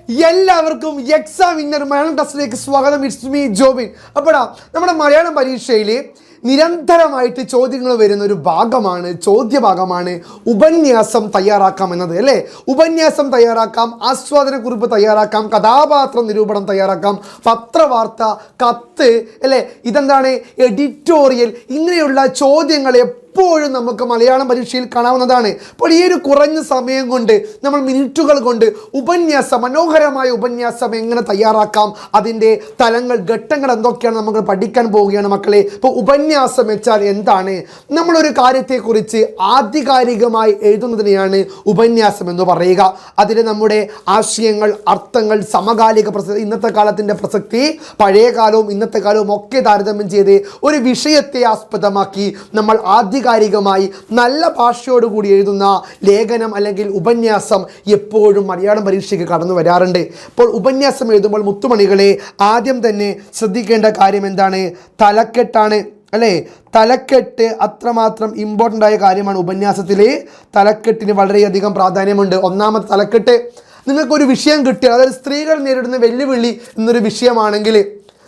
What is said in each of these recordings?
എല്ലാവർക്കും exam winner Malayalam ടെസ്റ്റിലേക്ക് സ്വാഗതം. It's me Jobin. അപ്പോഴാ നമ്മുടെ മലയാളം പരീക്ഷയിൽ നിരന്തരമായിട്ട് ചോദ്യങ്ങൾ വരുന്ന ഒരു ഭാഗമാണ്, ചോദ്യഭാഗമാണ് ഉപന്യാസം തയ്യാറാക്കാം എന്നത് അല്ലേ. ഉപന്യാസം തയ്യാറാക്കാം, ആസ്വാദനക്കുറിപ്പ് തയ്യാറാക്കാം, കഥാപാത്ര നിരൂപണം തയ്യാറാക്കാം, പത്രവാർത്ത, കത്ത് അല്ലേ, ഇതെന്താണ് എഡിറ്റോറിയൽ, ഇങ്ങനെയുള്ള ചോദ്യങ്ങൾ എപ്പോഴും നമുക്ക് മലയാളം പരീക്ഷയിൽ കാണാവുന്നതാണ്. അപ്പോൾ ഈ ഒരു കുറഞ്ഞ സമയം കൊണ്ട് നമ്മൾ മിനിറ്റുകൾ കൊണ്ട് ഉപന്യാസം, മനോഹരമായ ഉപന്യാസം എങ്ങനെ തയ്യാറാക്കാം, അതിൻ്റെ തലങ്ങൾ, ഘട്ടങ്ങൾ എന്തൊക്കെയാണ് നമുക്ക് പഠിക്കാൻ പോവുകയാണ് മക്കളെ. ഇപ്പോൾ ഉപന്യാസം വെച്ചാൽ എന്താണ്? നമ്മളൊരു കാര്യത്തെക്കുറിച്ച് ആധികാരികമായി എഴുതുന്നതിനെയാണ് ഉപന്യാസം എന്ന് പറയുക. അതിൽ നമ്മുടെ ആശയങ്ങൾ, അർത്ഥങ്ങൾ, സമകാലിക പ്രസക്തി, ഇന്നത്തെ കാലത്തിൻ്റെ പ്രസക്തി, പഴയ കാലവും ഇന്നത്തെ കാലവും ഒക്കെ താരതമ്യം ചെയ്ത് ഒരു വിഷയത്തെ ആസ്പദമാക്കി നമ്മൾ ആധികാരികമായി നല്ല ഭാഷയോടുകൂടി എഴുതുന്ന ലേഖനം അല്ലെങ്കിൽ ഉപന്യാസം എപ്പോഴും മലയാളം പരീക്ഷയ്ക്ക് കടന്നു വരാറുണ്ട്. അപ്പോൾ ഉപന്യാസം എഴുതുമ്പോൾ മുത്തുമണികളെ ആദ്യം തന്നെ ശ്രദ്ധിക്കേണ്ട കാര്യം എന്താണ്? തലക്കെട്ടാണ് അല്ലേ. തലക്കെട്ട് അത്രമാത്രം ഇമ്പോർട്ടൻ്റ് ആയ കാര്യമാണ്. ഉപന്യാസത്തിൽ തലക്കെട്ടിന് വളരെയധികം പ്രാധാന്യമുണ്ട്. ഒന്നാമത്തെ തലക്കെട്ട്, നിങ്ങൾക്കൊരു വിഷയം കിട്ടിയാൽ, അതായത് സ്ത്രീകൾ നേരിടുന്ന വെല്ലുവിളി എന്നൊരു വിഷയമാണെങ്കിൽ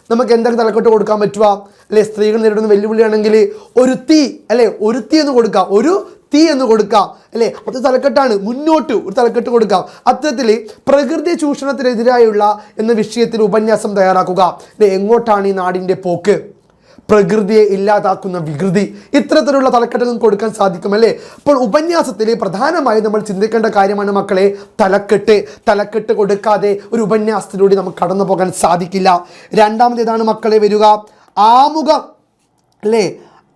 നമുക്ക് എന്തൊക്കെ തലക്കെട്ട് കൊടുക്കാൻ പറ്റുക അല്ലെ? സ്ത്രീകൾ നേരിടുന്ന വെല്ലുവിളിയാണെങ്കിൽ ഒരു തീ അല്ലെ, ഒരു തീ എന്ന് കൊടുക്കാം, ഒരു തീ എന്ന് കൊടുക്കാം അല്ലേ. അത് തലക്കെട്ടാണ്. മുന്നോട്ട് ഒരു തലക്കെട്ട് കൊടുക്കാം. അത്തരത്തിൽ പ്രകൃതി ചൂഷണത്തിനെതിരായുള്ള എന്ന വിഷയത്തിൽ ഉപന്യാസം തയ്യാറാക്കുക. എങ്ങോട്ടാണ് ഈ നാടിൻ്റെ പോക്ക്, പ്രകൃതിയെ ഇല്ലാതാക്കുന്ന വികൃതി, ഇത്തരത്തിലുള്ള തലക്കെട്ടുകൾ കൊടുക്കാൻ സാധിക്കും അല്ലേ. അപ്പോൾ ഉപന്യാസത്തിൽ പ്രധാനമായും നമ്മൾ ചിന്തിക്കേണ്ട കാര്യമാണ് മക്കളെ തലക്കെട്ട്. തലക്കെട്ട് കൊടുക്കാതെ ഒരു ഉപന്യാസത്തിലൂടെ നമുക്ക് കടന്നു പോകാൻ സാധിക്കില്ല. രണ്ടാമത്തേതാണ് മക്കളെ വരിക ആമുഖം അല്ലേ.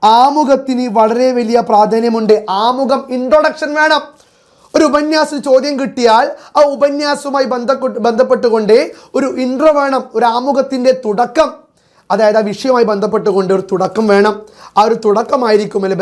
ആമുഖത്തിന് വളരെ വലിയ പ്രാധാന്യമുണ്ട്. ആമുഖം, ഇൻട്രൊഡക്ഷൻ വേണം. ഒരു ഉപന്യാസം ചോദ്യം കിട്ടിയാൽ ആ ഉപന്യാസവുമായി ബന്ധപ്പെട്ടുകൊണ്ട് ഒരു ഇൻട്രോ വേണം, ഒരു ആമുഖത്തിൻ്റെ തുടക്കം, അതായത് ആ വിഷയവുമായി ബന്ധപ്പെട്ടുകൊണ്ട് ഒരു തുടക്കം വേണം. ആ ഒരു തുടക്കമായിരിക്കും അല്ലെ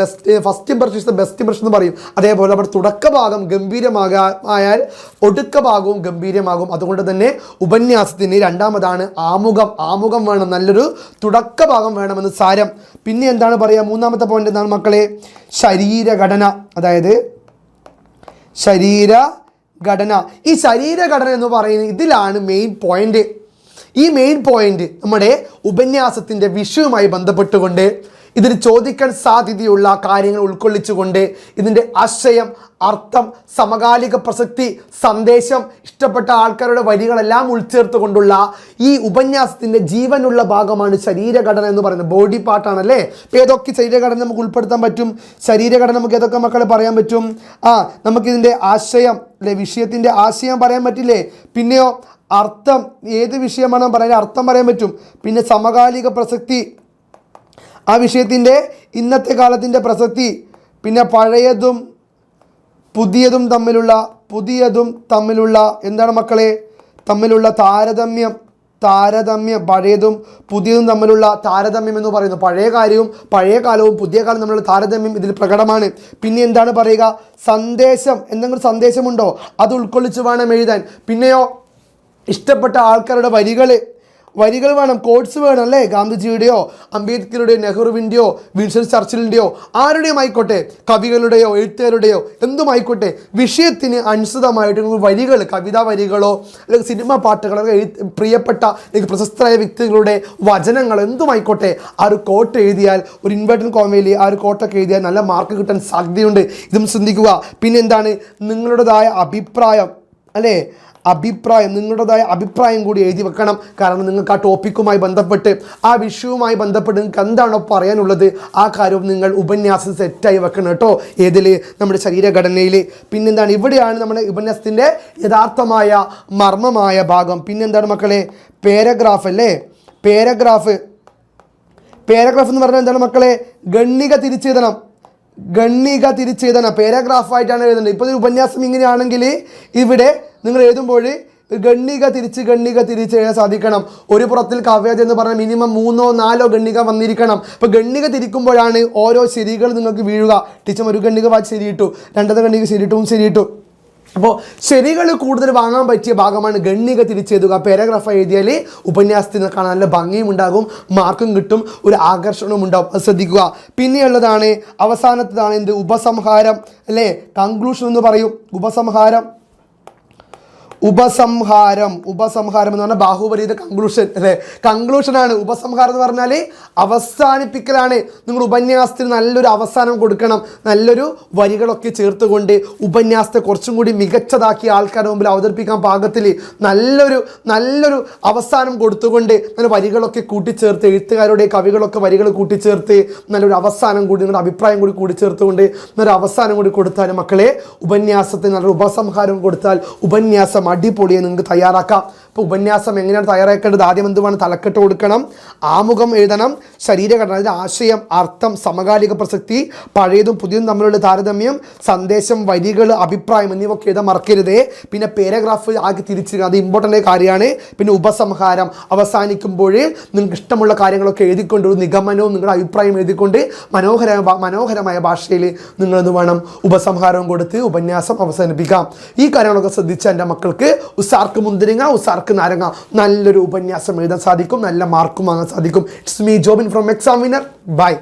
first impression is the best impression എന്ന് പറയും. അതേപോലെ അവിടെ തുടക്കഭാഗം ഗംഭീരമായാൽ ഒടുക്ക ഭാഗവും ഗംഭീരമാകും. അതുകൊണ്ട് തന്നെ ഉപന്യാസത്തിന് രണ്ടാമതാണ് ആമുഖം. ആമുഖം വേണം, നല്ലൊരു തുടക്ക ഭാഗം വേണമെന്ന് സാരം. പിന്നെ എന്താണ് പറയുക, മൂന്നാമത്തെ പോയിന്റ് എന്താണ് മക്കളെ? ശരീരഘടന, അതായത് ശരീരഘടന. ഈ ശരീരഘടന എന്ന് പറയുന്നത് ഇതിലാണ് മെയിൻ പോയിന്റ്. ഈ മെയിൻ പോയിന്റ് നമ്മുടെ ഉപന്യാസത്തിൻ്റെ വിഷയവുമായി ബന്ധപ്പെട്ടുകൊണ്ട് ഇതിൽ ചോദിക്കാൻ സാധ്യതയുള്ള കാര്യങ്ങൾ ഉൾക്കൊള്ളിച്ചുകൊണ്ട് ഇതിൻ്റെ ആശയം, അർത്ഥം, സമകാലിക പ്രസക്തി, സന്ദേശം, ഇഷ്ടപ്പെട്ട ആൾക്കാരുടെ വരികളെല്ലാം ഉൾച്ചേർത്തുകൊണ്ടുള്ള ഈ ഉപന്യാസത്തിൻ്റെ ജീവനുള്ള ഭാഗമാണ് ശരീരഘടന എന്ന് പറയുന്നത്. ബോഡി പാർട്ടാണല്ലേ. ഇപ്പോൾ ഏതൊക്കെ ശരീരഘടന നമുക്ക് ഉൾപ്പെടുത്താൻ പറ്റും? ശരീരഘടന നമുക്ക് ഏതൊക്കെ മക്കളെ പറയാൻ പറ്റും? നമുക്കിതിൻ്റെ ആശയം അല്ലെ, വിഷയത്തിൻ്റെ ആശയം പറയാൻ പറ്റില്ലേ? പിന്നെയോ അർത്ഥം, ഏത് വിഷയമാണോ പറയാൻ അർത്ഥം പറയാൻ പറ്റും. പിന്നെ സമകാലിക പ്രസക്തി, ആ വിഷയത്തിൻ്റെ ഇന്നത്തെ കാലത്തിൻ്റെ പ്രസക്തി. പിന്നെ പഴയതും പുതിയതും തമ്മിലുള്ള എന്താണ് മക്കളെ? തമ്മിലുള്ള താരതമ്യം, പഴയതും പുതിയതും തമ്മിലുള്ള താരതമ്യം എന്ന് പറയുന്നു. പഴയ കാലവും പുതിയ കാലവും തമ്മിലുള്ള താരതമ്യം ഇതിൽ പ്രകടമാണ്. പിന്നെ എന്താണ് പറയുക? സന്ദേശം, എന്തെങ്കിലും സന്ദേശമുണ്ടോ അത് ഉൾക്കൊള്ളിച്ച് വേണം എഴുതാൻ. പിന്നെയോ ഇഷ്ടപ്പെട്ട ആൾക്കാരുടെ വരികൾ വേണം, കോട്ട്സ് വേണം അല്ലേ. ഗാന്ധിജിയുടെയോ അംബേദ്കറുടെയോ നെഹ്റുവിൻ്റെയോ വിൻസ്റ്റൺ ചർച്ചിലിൻ്റെയോ ആരുടെയും ആയിക്കോട്ടെ, കവികളുടെയോ എഴുത്തുകാരുടെയോ എന്തുമായിക്കോട്ടെ, വിഷയത്തിന് അനുസൃതമായിട്ട് വരികൾ, കവിതാ വരികളോ അല്ലെങ്കിൽ സിനിമ പാട്ടുകളോ, പ്രിയപ്പെട്ട അല്ലെങ്കിൽ പ്രശസ്തരായ വ്യക്തികളുടെ വചനങ്ങൾ എന്തുമായിക്കോട്ടെ, ആ ഒരു കോട്ട് എഴുതിയാൽ, ഒരു ഇൻവേർട്ടഡ് കോമയിൽ ആ ഒരു കോട്ടൊക്കെ എഴുതിയാൽ നല്ല മാർക്ക് കിട്ടാൻ സാധ്യതയുണ്ട്. ഇതും ചിന്തിക്കുക. പിന്നെ എന്താണ്? നിങ്ങളുടേതായ അഭിപ്രായം അല്ലേ, നിങ്ങളുടേതായ അഭിപ്രായം കൂടി എഴുതി വെക്കണം. കാരണം നിങ്ങൾക്ക് ആ ടോപ്പിക്കുമായി ബന്ധപ്പെട്ട്, ആ വിഷയവുമായി ബന്ധപ്പെട്ട് നിങ്ങൾക്ക് എന്താണോ പറയാനുള്ളത് ആ കാര്യവും നിങ്ങൾ ഉപന്യാസം സെറ്റായി വെക്കണം കേട്ടോ. ഏതിൽ? നമ്മുടെ ശരീരഘടനയിൽ. പിന്നെന്താണ്? ഇവിടെയാണ് നമ്മുടെ ഉപന്യാസത്തിൻ്റെ യഥാർത്ഥമായ മർമ്മമായ ഭാഗം. പിന്നെന്താണ് മക്കളെ? പാരഗ്രാഫ് അല്ലേ. പാരഗ്രാഫ് എന്ന് പറഞ്ഞാൽ എന്താണ് മക്കളെ? ഗണ്ണിക തിരിച്ചെഴുതണം. പാരഗ്രാഫായിട്ടാണ് എഴുതുന്നത്. ഇപ്പോൾ ഒരു ഉപന്യാസം ഇങ്ങനെയാണെങ്കിൽ ഇവിടെ നിങ്ങൾ എഴുതുമ്പോൾ ഗണ്ണിക തിരിച്ച് എഴുതാൻ സാധിക്കണം. ഒരു പുറത്തിൽ കവ്യത എന്ന് പറഞ്ഞാൽ മിനിമം 3-4 ഗണ്ണിക വന്നിരിക്കണം. അപ്പോൾ ഗണ്ണിക തിരിക്കുമ്പോഴാണ് ഓരോ ശരികൾ നിങ്ങൾക്ക് വീഴുക. ടീച്ചർ ഒരു ഗണ്ണിക വായിച്ച് ശരിയിട്ടു, രണ്ടാമത്തെ ഗണ്ണിക ശരിയിട്ടു. അപ്പോൾ ശരികൾ കൂടുതൽ വാങ്ങാൻ പറ്റിയ ഭാഗമാണ് ഗണ്ണിക തിരിച്ചെഴുതുക. പാരഗ്രാഫ് എഴുതിയാൽ ഉപന്യാസത്തിന് കാണാൻ നല്ല ഭംഗിയും ഉണ്ടാകും, മാർക്കും കിട്ടും, ഒരു ആകർഷണവും ഉണ്ടാകും. അത് ശ്രദ്ധിക്കുക. പിന്നെയുള്ളതാണ് അവസാനത്തേതാണ് എന്ത്? ഉപസംഹാരം അല്ലേ. കൺക്ലൂഷൻ എന്ന് പറയും. ഉപസംഹാരം എന്ന് പറഞ്ഞാൽ ബാഹുബലിയുടെ കൺക്ലൂഷൻ അല്ലേ, കൺക്ലൂഷനാണ്. ഉപസംഹാരം എന്ന് പറഞ്ഞാൽ അവസാനിപ്പിക്കലാണ്. നിങ്ങൾ ഉപന്യാസത്തിന് നല്ലൊരു അവസാനം കൊടുക്കണം, നല്ലൊരു വരികളൊക്കെ ചേർത്തുകൊണ്ട് ഉപന്യാസത്തെ കുറച്ചും കൂടി മികച്ചതാക്കി ആൾക്കാരുടെ മുമ്പിൽ അവതരിപ്പിക്കാൻ പാകത്തിൽ നല്ലൊരു അവസാനം കൊടുത്തുകൊണ്ട് നല്ല വരികളൊക്കെ കൂട്ടിച്ചേർത്ത്, എഴുത്തുകാരുടെ കവികളൊക്കെ വരികൾ കൂട്ടിച്ചേർത്ത് നല്ലൊരു അവസാനം കൂടി, നിങ്ങളുടെ അഭിപ്രായം കൂടി കൂടിച്ചേർത്തുകൊണ്ട് നല്ലൊരു അവസാനം കൂടി കൊടുത്താൽ മക്കളെ ഉപന്യാസത്തിന് നല്ലൊരു ഉപസംഹാരം കൊടുത്താൽ ഉപന്യാസം അടിപൊളിയെ നിങ്ങൾക്ക് തയ്യാറാക്കാം. ഇപ്പോൾ ഉപന്യാസം എങ്ങനെയാണ് തയ്യാറാക്കേണ്ടത്? ആദ്യം എന്തുവാണ്? തലക്കെട്ട് കൊടുക്കണം, ആമുഖം എഴുതണം, ശരീരഘടന, അതിൻ്റെ ആശയം, അർത്ഥം, സമകാലിക പ്രസക്തി, പഴയതും പുതിയതും തമ്മിലുള്ള താരതമ്യം, സന്ദേശം, വരികൾ, അഭിപ്രായം എന്നിവയൊക്കെ എഴുതാൻ മറക്കരുതേ. പിന്നെ പാരഗ്രാഫ് ആക്കി തിരിച്ചിരിക്കുക, അത് ഇമ്പോർട്ടൻ്റ് കാര്യമാണ്. പിന്നെ ഉപസംഹാരം അവസാനിക്കുമ്പോൾ നിങ്ങൾക്ക് ഇഷ്ടമുള്ള കാര്യങ്ങളൊക്കെ എഴുതിക്കൊണ്ട് ഒരു നിഗമനവും നിങ്ങളുടെ അഭിപ്രായം എഴുതിക്കൊണ്ട് മനോഹരമായ ഭാഷയിൽ നിങ്ങൾ എന്ത് വേണം? ഉപസംഹാരം കൊടുത്ത് ഉപന്യാസം അവസാനിപ്പിക്കാം. ഈ കാര്യങ്ങളൊക്കെ ശ്രദ്ധിച്ച എൻ്റെ മക്കൾക്ക് ഉസാർക്ക് മുന്തിരിങ്ങ, ഉസാർക്ക് നാരങ്ങ, നല്ലൊരു ഉപന്യാസം എഴുതാൻ സാധിക്കും, നല്ല മാർക്കും വാങ്ങാൻ സാധിക്കും. It's me Jobin from examiner. By.